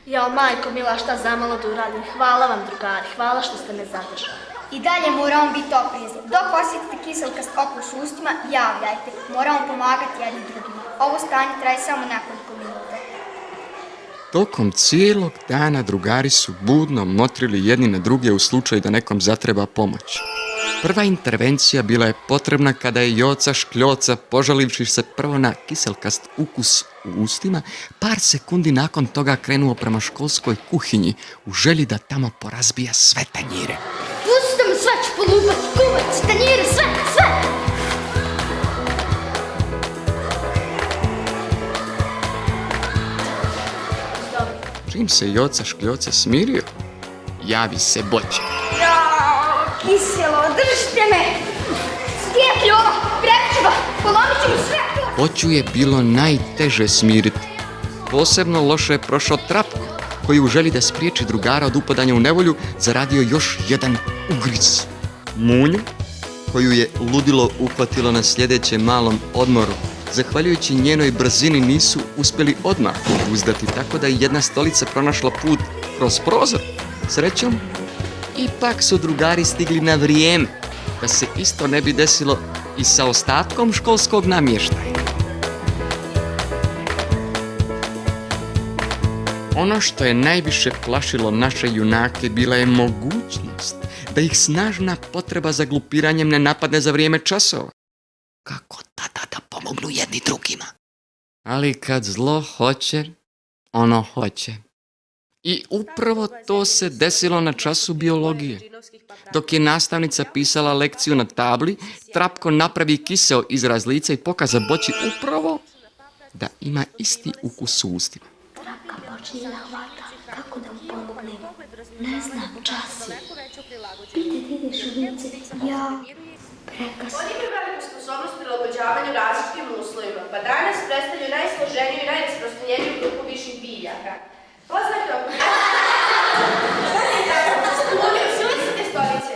Jao, majko mila, šta zamalo da uradim? Hvala vam, drugari, hvala što ste me zadržali. I dalje moramo biti oprezni. Dok osjetite kiselkast okus u ustima, javljajte. Moramo pomagati jednim drugima. Ovo stanje traje samo nekoliko minuta. Tokom cijelog dana drugari su budno motrili jedni na druge u slučaju da nekom zatreba pomoć. Prva intervencija bila je potrebna kada je Joca Škljoca, požalivši se prvo na kiselkast ukus u ustima, par sekundi nakon toga krenuo prema školskoj kuhinji u želji da tamo porazbija sve tanjire. Pustite me, sve ću polupati, kuvac, tanjiri, sve! Čim se Joca Škljoca smirio, javi se Boća. Jao, kiselo, držite me! Stijeplju ovo, prepiću ga, polomit ću mu sve to! Boću je bilo najteže smiriti. Posebno loše je prošao Trapko, koji u želji da spriječi drugara od upadanja u nevolju zaradio još jedan ugriz. Munju, koju je ludilo uhvatilo na sljedećem malom odmoru. Zahvaljujući njenoj brzini nisu uspjeli odmah uzdati, tako da je jedna stolica pronašla put kroz prozor. Srećom, ipak su drugari stigli na vrijeme, da se isto ne bi desilo i sa ostatkom školskog namještaja. Ono što je najviše plašilo naše junake bila je mogućnost da ih snažna potreba za glupiranjem ne napadne za vrijeme časova. Kako tada da pomognu jedni drugima? Ali kad zlo hoće, ono hoće. I upravo to se desilo na času biologije. Dok je nastavnica pisala lekciju na tabli, Trapko napravi kiseo izraz lica i pokaza Boći upravo da ima isti ukus u ustima. Trapka počne da hvata, kako da mu pomognemo. Ne znam, časi. Pite, ideš u lice, ja, prekasno. Oni imaju veliku sposobnost prilagođavanju različitim uslovima, pa danas predstavljaju najsloženiju i najrasprostranjeniju grupu viših biljaka. Poznate oko... Molim, silicite stolice.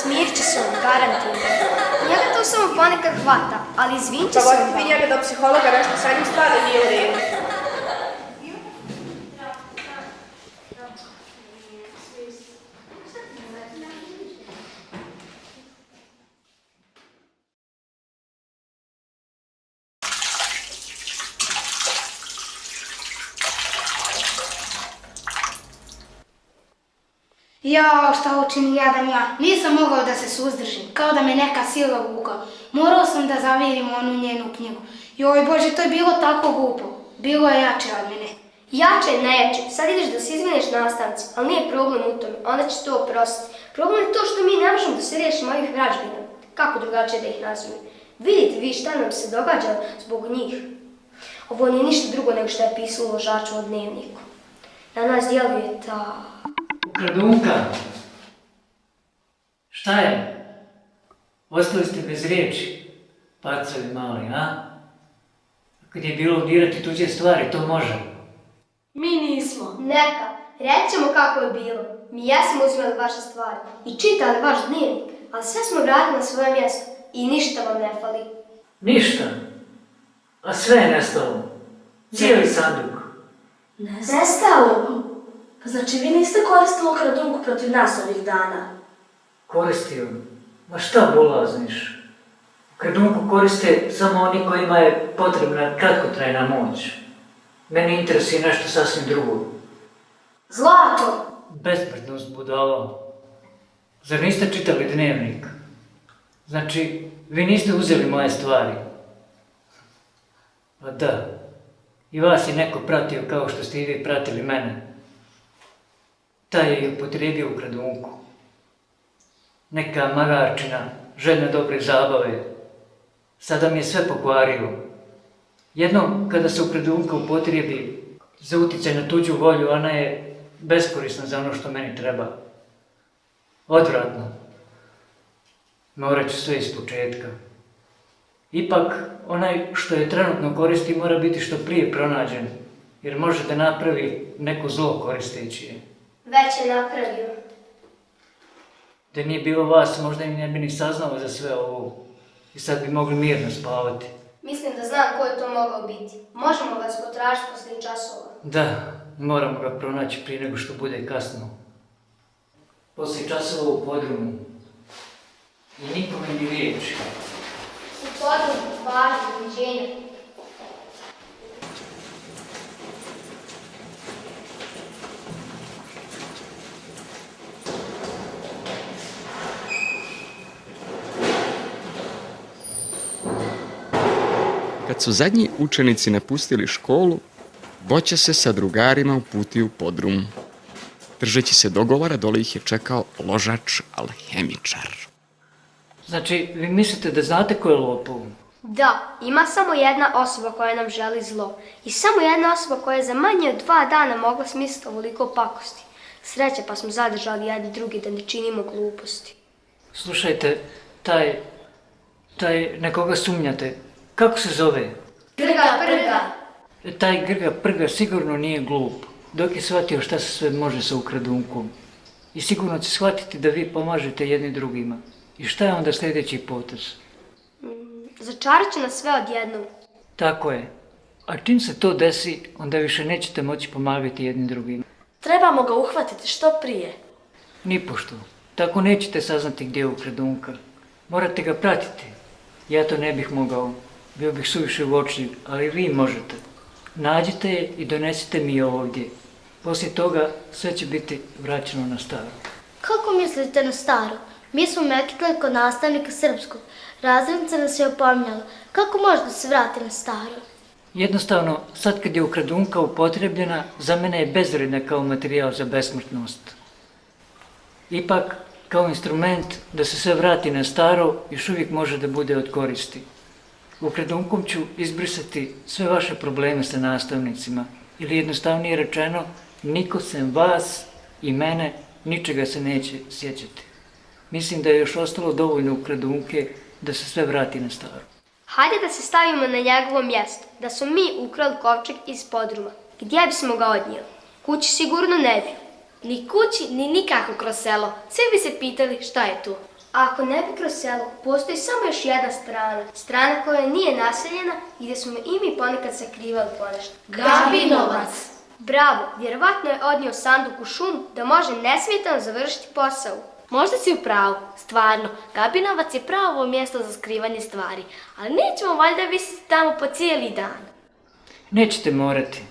Smirit će se on, garantujem. Njega to samo ponekad hvata, ali izvinit će se on. Pa vodite vi njega do psihologa, nešto sa njim stvarno nije u redu. Jao, šta učinim jadan ja? Nisam mogao da se suzdržim, kao da me neka sila vuka. Morao sam da zavirim onu njenu knjigu. Joj Bože, to je bilo tako glupo. Bilo je jače od mene. Jače je nejače. Sad ideš da se izmeniš nastavnici, ali nije problem u tome. Ona će to oprostiti. Problem je to što mi ne možemo da se riješimo ovih vražbina. Kako drugačije da ih nazovem? Vidite vi šta nam se događa zbog njih. Ovo nije ništa drugo nego što je pisalo ložaču o dnevniku. Na nas djeluje ta... Ukradunka! Šta je? Ostali ste bez riječi, parcovi mali, a? Kad je bilo dirati tuđe stvari, to može. Mi nismo. Neka, rećemo kako je bilo. Mi jesmo uzimali vaše stvari i čitali vaš dnevnik, ali sve smo vratili na svoje mjesto i ništa vam ne fali. Ništa? A sve je nestalo. Cijeli sanduk. Nestalo? Pa znači vi niste koristili ukradunku protiv nas ovih dana? Koristio? Ma šta bulazniš? Ukradunku koriste samo oni kojima je potrebna kratkotrajna moć. Mene interesuje nešto sasvim drugo. Zlato! Besmrtnost budala. Zar niste čitali dnevnik? Znači, vi niste uzeli moje stvari. Pa da, i vas je neko pratio kao što ste i vi pratili mene. Taj je upotrijebio ukradunku. Neka magarčina, željna dobre zabave. Sada mi je sve pokvario. Jednom, kada se ukradunka upotrijebi za utjecaj na tuđu volju, ona je beskorisna za ono što meni treba. Odvratno. Morat ću sve iz početka. Ipak, onaj što je trenutno koristi mora biti što prije pronađen, jer može da napravi neko zlo koristeći je. Već je napravio. Da nije bilo vas, možda im ne bi ni saznao za sve ovo. I sad bi mogli mirno spavati. Mislim da znam ko je to mogao biti. Možemo vas potražiti poslije časova. Da, moramo ga pronaći prije nego što bude kasno. Poslije časova u podrumu. I nikome ni riječi. U podrumu, važno, viđenja. Kad su zadnji učenici napustili školu, Boća se sa drugarima uputio u podrum. Držeći se dogovora, dole ih je čekao ložač alhemičar. Znači, vi mislite da znate ko je lopov? Da, ima samo jedna osoba koja nam želi zlo. I samo jedna osoba koja je za manje od 2 dana mogla smisliti ovoliko pakosti. Sreće pa smo zadržali jedni drugi da ne činimo gluposti. Slušajte, taj nekoga sumnjate. Kako se zove? Grga Prga. Taj Grga Prga sigurno nije glup, dok je shvatio šta se sve može sa ukradunkom. I sigurno će shvatiti da vi pomažete jedni drugima. I šta je onda sljedeći potez? Začarat će nas sve odjednom. Tako je. A čim se to desi, onda više nećete moći pomagati jedni drugima. Trebamo ga uhvatiti što prije. Nipošto. Tako nećete saznati gdje je ukradunka. Morate ga pratiti. Ja to ne bih mogao. Bio bih suviše uočljiv, ali vi možete. Nađite je i donesite mi je ovdje. Poslije toga sve će biti vraćeno na staro. Kako mislite na staro? Mi smo mekikli kod nastavnika srpskog. Razrednica nas je opominjala. Kako može da se vrati na staro? Jednostavno, sad kad je ukradunka upotrebljena, za mene je bezvredna kao materijal za besmrtnost. Ipak, kao instrument da se sve vrati na staro, još uvijek može da bude od koristi. Ukradunkom ću izbrisati sve vaše probleme sa nastavnicima, ili jednostavnije rečeno, niko sem vas i mene ničega se neće sjećati. Mislim da je još ostalo dovoljno ukradunke da se sve vrati na staro. Hajde da se stavimo na njegovo mjesto, da smo mi ukrali kovčeg iz podruma. Gdje bismo ga odnijeli? Kući sigurno ne bi. Ni kući, ni nikako kroz selo. Svi bi se pitali šta je tu. A ako ne bi kroz selo, postoji samo još jedna strana. Strana koja nije naseljena i gdje smo i mi ponekad sakrivali ponešto. Gabinovac. Bravo, vjerovatno je odnio sanduk u šumu da može nesmetano završiti posao. Možda si u pravu, stvarno, Gabinovac je pravo mjesto za skrivanje stvari, ali nećemo valjda visiti tamo po cijeli dan. Nećete morati.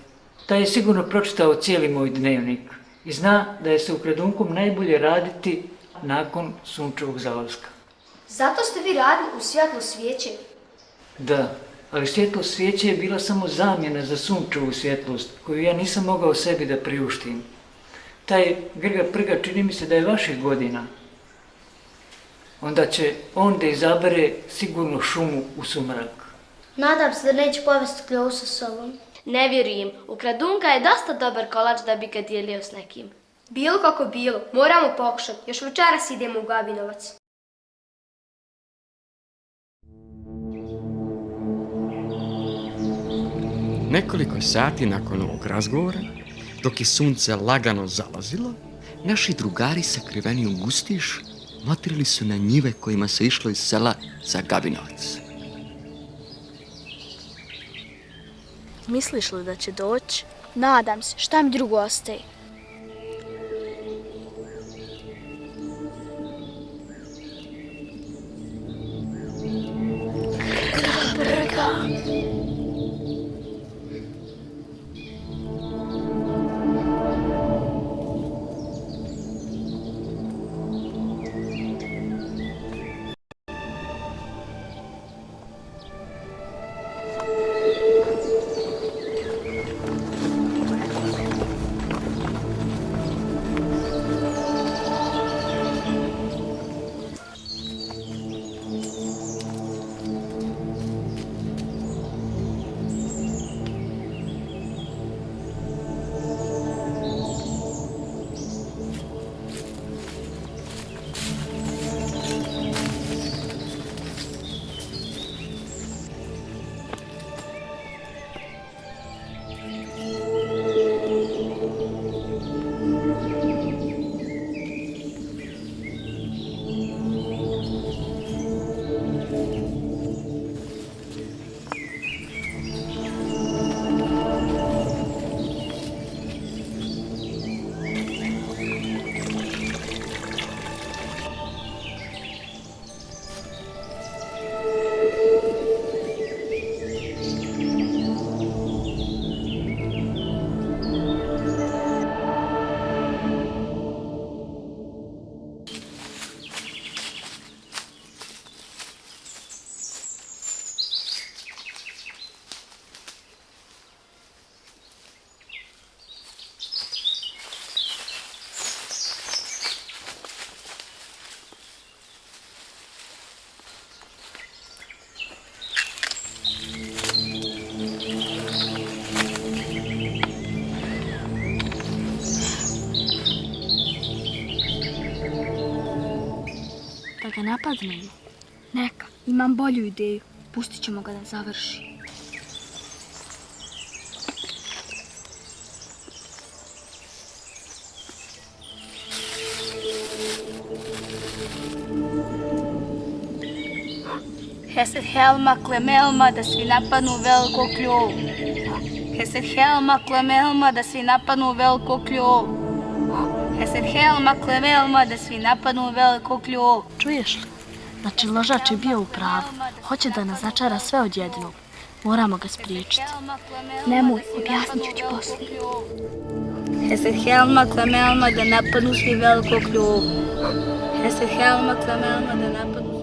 Taj je sigurno pročitao cijeli moj dnevnik i zna da je se ukradunkom najbolje raditi nakon sunčevog zalaska. Zato ste vi radili u svjetlo svijeće? Da, ali svjetlo svijeće je bila samo zamjena za sunčevu svjetlost, koju ja nisam mogao sebi da priuštim. Taj Grga Prga čini mi se da je vaših godina. Onda će on da izabere sigurno šumu u sumrak. Nadam se da neće povesti kljovu sa sobom. Ne vjerujem, ukradunka je dosta dobar kolač da bi ga dijelio s nekim. Bilo kako bilo, moramo pokušati. Još večeras idemo u Gabinovac. Nekoliko sati nakon ovog razgovora, dok je sunce lagano zalazilo, naši drugari sakriveni u gustiš motrili su na njive kojima se išlo iz sela za Gabinovac. Misliš li da će doći? Nadam se, šta mi drugo ostaje? Da ga napadnemo. Neka, imam bolju ideju. Pustit ćemo ga da završi. Hesed helma klemelma da svi napadnu veliko kljovu. Hesed helma klemelma da svi napadnu veliko kljovu. Hesed helma klemelma da svi napadnu veliko kljovu. Čuješ li? Znači, ložač je bio u pravu. Hoće da nas začara sve odjednom. Moramo ga spriječiti. Nemoj, objasnit ću ti poslije. Hesed helma klemelma da napadnu svi veliko kljovu. Hesed helma klemelma da napadnu svi.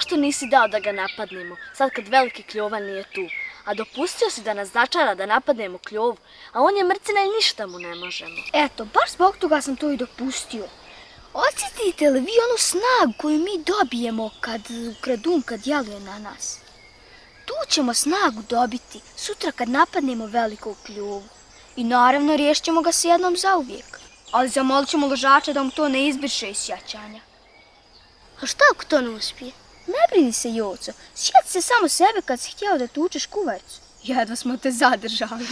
zašto nisi dao da ga napadnemo, sad kad veliki kljovan nije tu? A dopustio si da nas začara da napadnemo kljovu, a on je mrcina i ništa mu ne možemo. Eto, baš zbog toga sam to i dopustio. Osjetite li vi onu snagu koju mi dobijemo kad kradunka djeluje na nas? Tu ćemo snagu dobiti sutra kad napadnemo velikog kljovu. I naravno riješit ćemo ga se jednom zauvijek. Ali zamolit ćemo ložača da mu to ne izbriše iz sjećanja. A šta ako to ne uspije? Ne brini se, Joco. Sjeti se samo sebe kad si htjeo da tučeš kuvercu. Jedva smo te zadržali.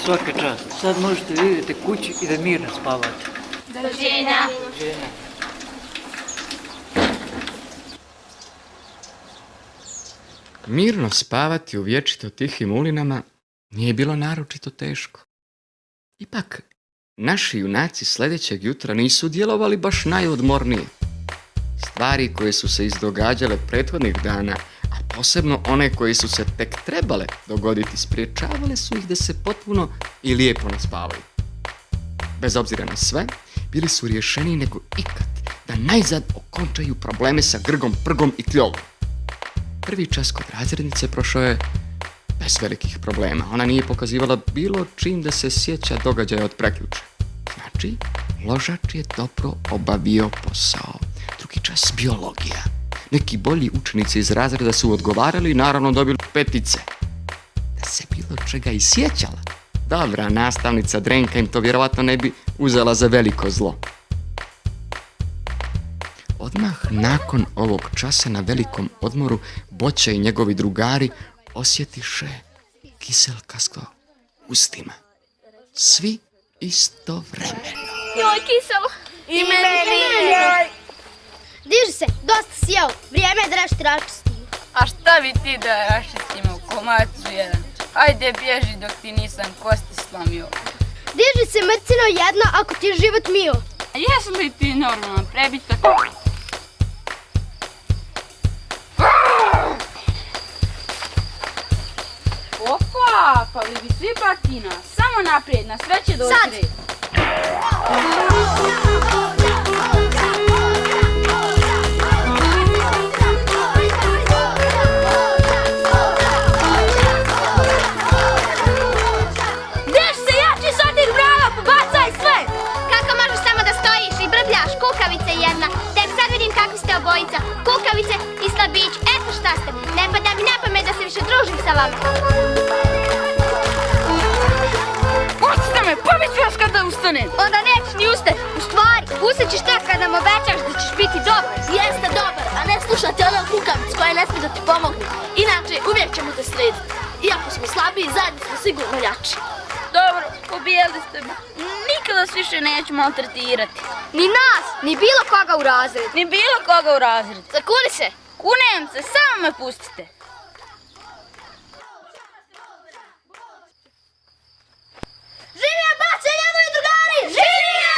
Svaka čast. Sad možete da idete kući i da mirno spavate. Doviđenja. Doviđenja. Mirno spavati u vječito tihim ulinama nije bilo naročito teško. Ipak, naši junaci sljedećeg jutra nisu djelovali baš najodmornije. Stvari koje su se izdogađale prethodnih dana, a posebno one koje su se tek trebale dogoditi, spriječavale su ih da se potpuno i lijepo naspavaju. Bez obzira na sve, bili su rješeniji nego ikad da najzad okončaju probleme sa Grgom, Prgom i Kljovom. Prvi čas kod razrednice prošao je bez velikih problema. Ona nije pokazivala bilo čim da se sjeća događaja od prekjuče. Znači, ložač je dobro obavio posao. Drugi čas biologija. Neki bolji učenici iz razreda su odgovarali i naravno dobili petice. Da se bilo čega i sjećala, dobra nastavnica Drenka im to vjerovatno ne bi uzela za veliko zlo. Odmah nakon ovog časa na velikom odmoru Boća i njegovi drugari osjetiše kiselkasto ustima. Svi istovremeno. Joj, kiselo. I meni. Diži se, dosta si jeo. Vrijeme je da nešto raščistimo. A šta bi ti da raščistimo komacu jedan? Ajde bježi dok ti nisam kosti slomio. Diži se, mrcino, jedna ako ti je život mio. A jesu li ti normalan prebitak? Opa, pa li bi svi batina, samo naprijed, na sve će doći red. Deš se jači s od tih brava, pobacaj sve! Kako možeš samo da stojiš i brbljaš, kukavice jedna? Tek sad vidim kakvi ste obojica, kukavice i slabić, eto šta ste. Ne pada mi na pamet da se više družim sa vama. Pustite me, pobit ću vas kada ustanem. Onda nećeš ni ustati. U stvari, ustat ćeš tak kad nam obećaš da ćeš biti dobar. Jeste dobar, a ne slušati onog kukavicu koja ne smije da ti pomogne. Inače, uvijek ćemo te srediti. Iako smo slabiji, zajedno smo sigurno jači. Dobro, pobijeli ste me. Nikada vas više neću maltretirati. Ni nas, ni bilo koga u razredu. Ni bilo koga u razredu. Zakuni se. Kunem se, samo me pustite. Živio Baća i njegovi drugari! Živio!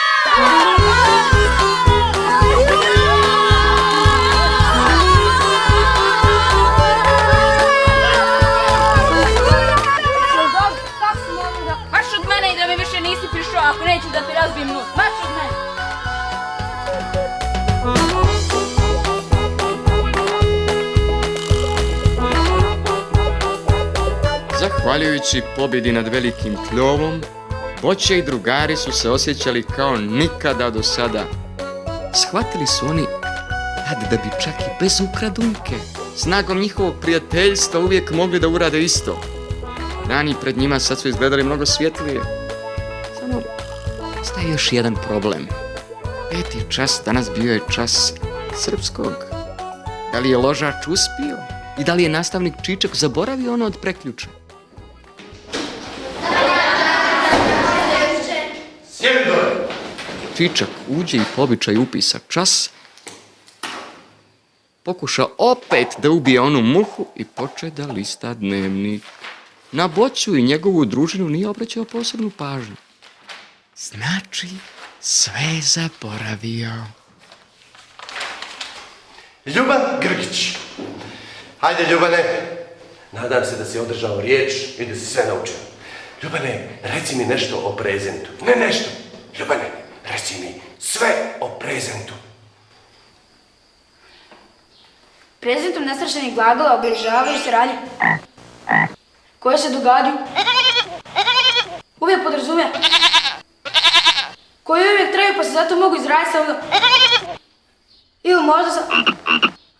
Marš od mene i da mi više nisi prišao ako neću da ti razbijem nos. Marš od mene! Zahvaljujući pobjedi nad velikim Kljovom, Boća i drugari su se osjećali kao nikada do sada. Shvatili su oni da bi čak i bez ukradunke, snagom njihovog prijateljstva uvijek mogli da urade isto. Dani pred njima sad su izgledali mnogo svjetlije. Samo ostaje još jedan problem. 5. čas danas bio je čas srpskog. Da li je ložač uspio i da li je nastavnik Čičak zaboravio ono od prekjuče? Sjedi dole! Čičak uđe i po običaju upisa čas, pokuša opet da ubije onu muhu i poče da lista dnevnik. Na Boću i njegovu družinu nije obraćao posebnu pažnju. Znači, sve je zaboravio. Ljuban Grgić. Hajde, Ljubane. Nadam se da si održao riječ i da si sve naučio. Ljubane, reci mi nešto o prezentu. Ne nešto. Ljubane, reci mi sve o prezentu. Prezentom nesvršenih glagola obilježavaju se radnje koje se događaju uvijek podrazumije, koje uvijek traju pa se zato mogu izraditi samo ili možda sam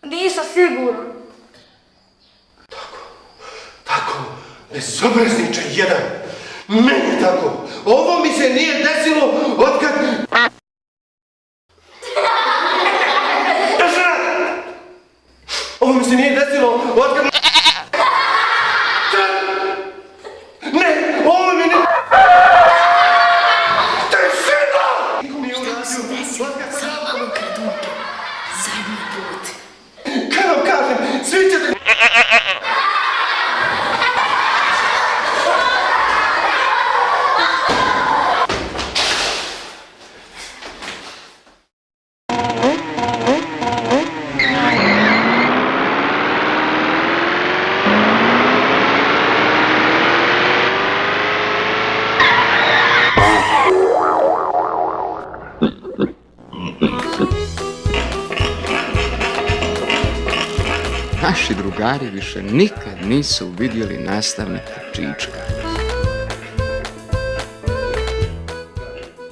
nisam siguran. Tako, bezobrazniče jedan. Meni tako. Ovo mi se nije desilo otkad... Ovo mi se nije desilo otkad... Ne, ovo mi nije... Tišina! Šta se desilo sa ovog kradunke? Zadnji put. Kad vam kažem, svi ćete... Naši drugari više nikad nisu vidjeli nastavnika Čička.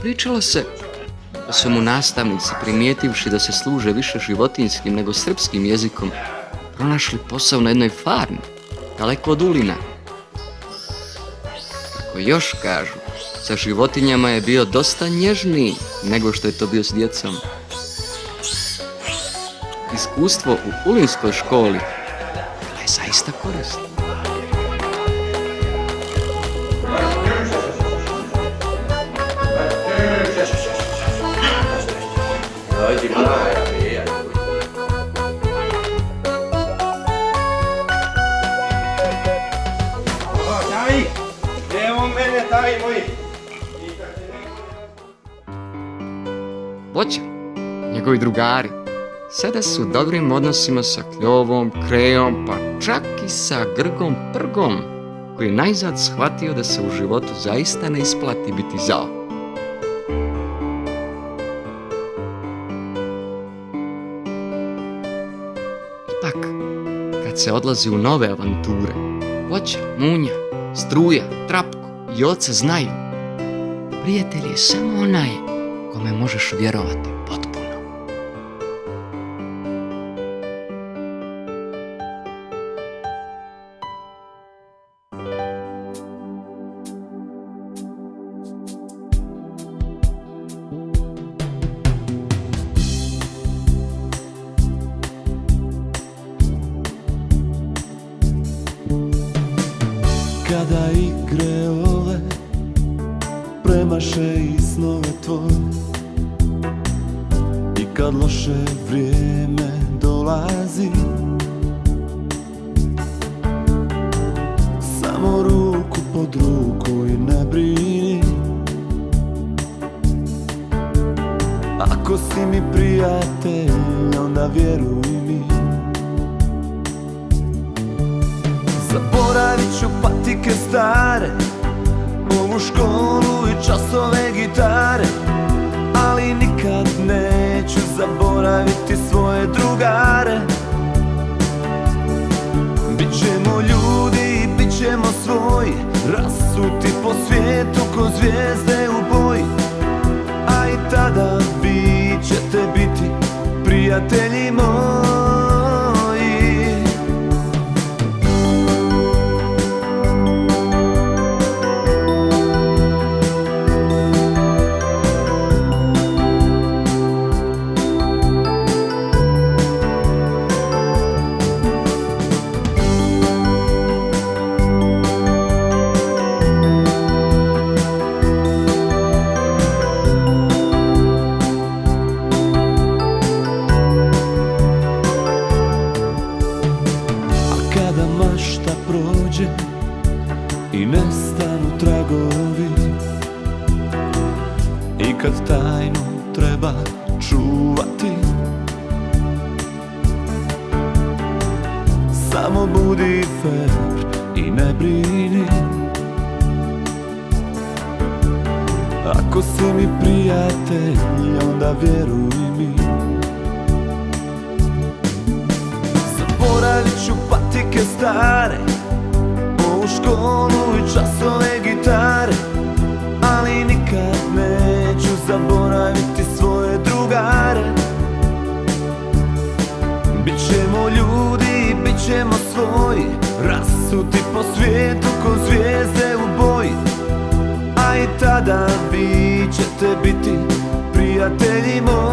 Pričalo se da su mu nastavnici, primijetivši da se služe više životinjskim nego srpskim jezikom, pronašli posao na jednoj farmi, daleko od Ulina. Kako još kažu, sa životinjama je bio dosta nježniji nego što je to bio s djecom. Iskustvo u Ulinskoj školi je zaista korisno. Boća, njegovi drugari, sada su u dobrim odnosima sa Kljovom, Krejom, pa čak i sa Grgom Prgom, koji je najzad shvatio da se u životu zaista ne isplati biti zao. Ipak, kad se odlazi u nove avanture, Boća, Munja, Struja, Trapko i Oca znaju, prijatelj je samo onaj kome možeš vjerovati potpuno. Kada igre ove premaše i snove tvoje, i kad loše vrijeme dolazi, samo ruku pod ruku i ne brini. Ako si mi prijatelj, onda vjeruj mi. Zaboravit ću patike stare, ovu školu i časove gitare, ali nikad neću zaboraviti svoje drugare. Bićemo ljudi i bićemo svoji, rasuti po svijetu ko zvijezde u boji. A i tada vi ćete biti prijatelji moji. kad tajnu treba čuvati. Samo budi fer i ne brini, ako si mi prijatelj, onda vjeruj mi. Zaboravit ću patike stare, ovu školu i časove gitare, ali nikad neću zaboraviti svoje drugare. Bićemo ljudi, bićemo svoji, rasuti po svijetu ko zvijezde u boji. A i tada vi ćete biti prijatelji moji.